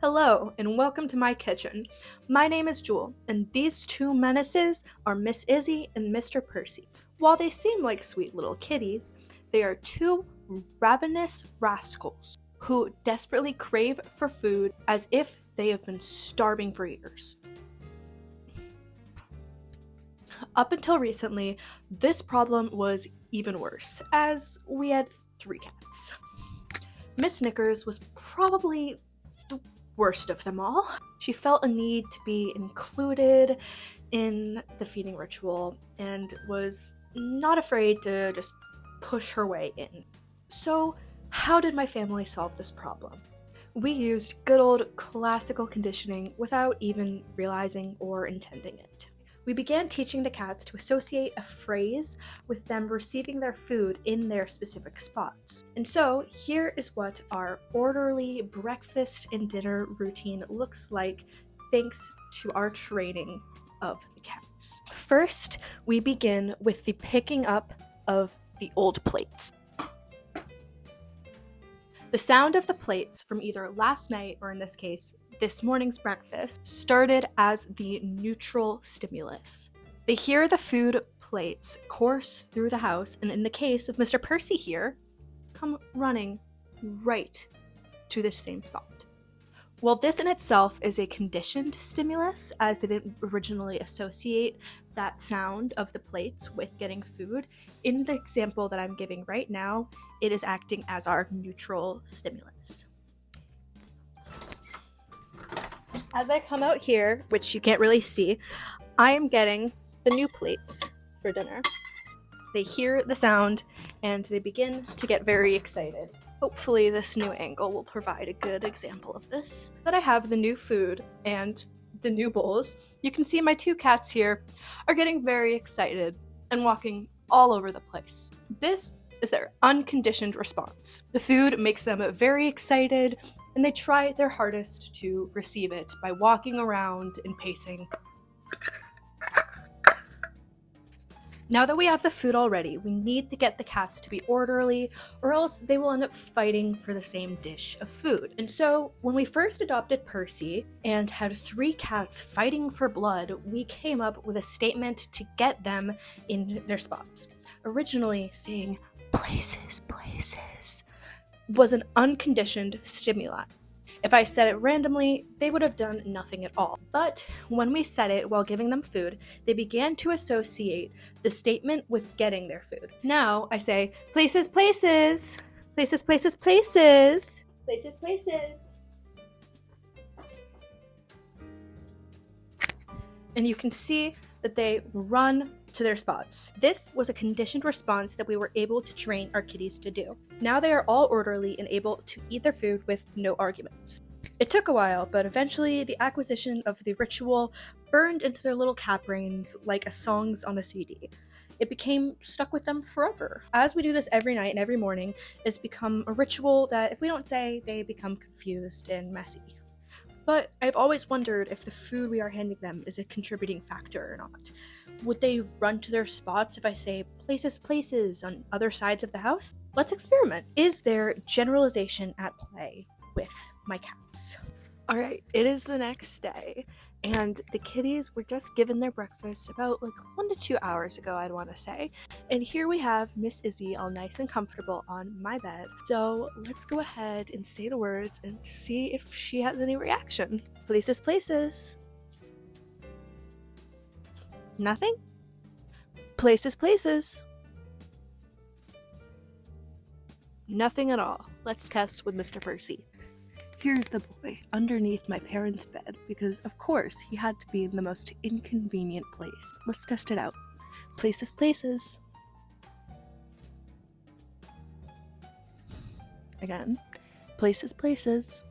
Hello, and welcome to my kitchen. My name is Jewel, and these two menaces are Miss Izzy and Mr. Percy. While they seem like sweet little kitties, they are two ravenous rascals who desperately crave for food as if they have been starving for years. Up until recently, this problem was even worse, as we had three cats. Miss Snickers was probably the worst of them all. She felt a need to be included in the feeding ritual and was not afraid to just push her way in. So, how did my family solve this problem? We used good old classical conditioning without even realizing or intending it. We began teaching the cats to associate a phrase with them receiving their food in their specific spots. And so, here is what our orderly breakfast and dinner routine looks like thanks to our training of the cats. First, we begin with the picking up of the old plates. The sound of the plates from either last night or in this case, this morning's breakfast started as the neutral stimulus. They hear the food plates course through the house, and in the case of Mr. Percy here, come running right to the same spot. While this in itself is a conditioned stimulus, as they didn't originally associate that sound of the plates with getting food, in the example that I'm giving right now, it is acting as our neutral stimulus. As I come out here, which you can't really see, I am getting the new plates for dinner. They hear the sound and they begin to get very excited. Hopefully this new angle will provide a good example of this. That I have the new food and the new bowls, you can see my two cats here are getting very excited and walking all over the place. This is their unconditioned response. The food makes them very excited and they try their hardest to receive it by walking around and pacing. Now that we have the food already, we need to get the cats to be orderly, or else they will end up fighting for the same dish of food. And so, when we first adopted Percy and had three cats fighting for blood, we came up with a statement to get them in their spots. Originally saying, "Places, places," was an unconditioned stimuli. If I said it randomly, they would have done nothing at all. But when we said it while giving them food, they began to associate the statement with getting their food. Now I say, "Places, places, places, places, places, places, places." And you can see that they run to their spots. This was a conditioned response that we were able to train our kitties to do. Now they are all orderly and able to eat their food with no arguments. It took a while, but eventually the acquisition of the ritual burned into their little cat brains like a songs on a CD. It became stuck with them forever. As we do this every night and every morning, it's become a ritual that if we don't say, they become confused and messy. But I've always wondered if the food we are handing them is a contributing factor or not. Would they run to their spots if I say "places, places" on other sides of the house? Let's experiment. Is there generalization at play with my cats? Alright, it is the next day, and the kitties were just given their breakfast about 1 to 2 hours ago, I'd want to say. And here we have Miss Izzy all nice and comfortable on my bed. So let's go ahead and say the words and see if she has any reaction. Places, places. Nothing? Places, places. Nothing at all. Let's test with Mr. Percy. Here's the boy underneath my parents' bed because, of course, he had to be in the most inconvenient place. Let's test it out. Places, places. Again. Places, places.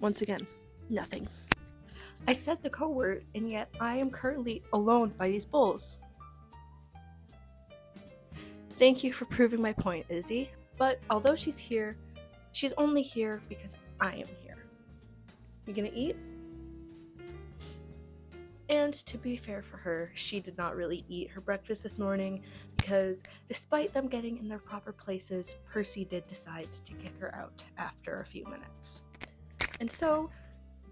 Once again, nothing. I said the code word, and yet I am currently alone by these bowls. Thank you for proving my point, Izzy. But although she's here, she's only here because I am here. You gonna eat? And to be fair for her, she did not really eat her breakfast this morning because despite them getting in their proper places, Percy did decide to kick her out after a few minutes. And so,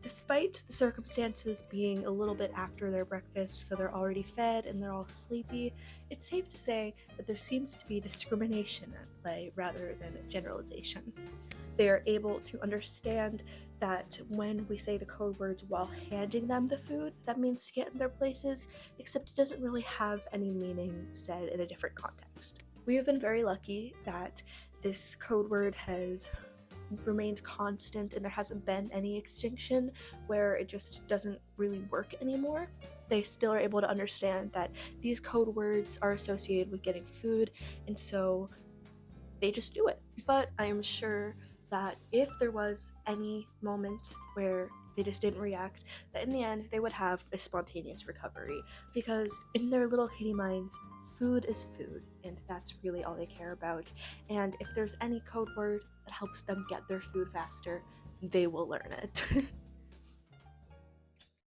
despite the circumstances being a little bit after their breakfast, so they're already fed and they're all sleepy, it's safe to say that there seems to be discrimination at play rather than generalization. They are able to understand that when we say the code words while handing them the food, that means to get in their places, except it doesn't really have any meaning said in a different context. We have been very lucky that this code word has remained constant and there hasn't been any extinction where it just doesn't really work anymore. They still are able to understand that these code words are associated with getting food, and so they just do it. But I am sure that if there was any moment where they just didn't react, that in the end they would have a spontaneous recovery, because in their little kitty minds, food is food, and that's really all they care about. And if there's any code word that helps them get their food faster, they will learn it.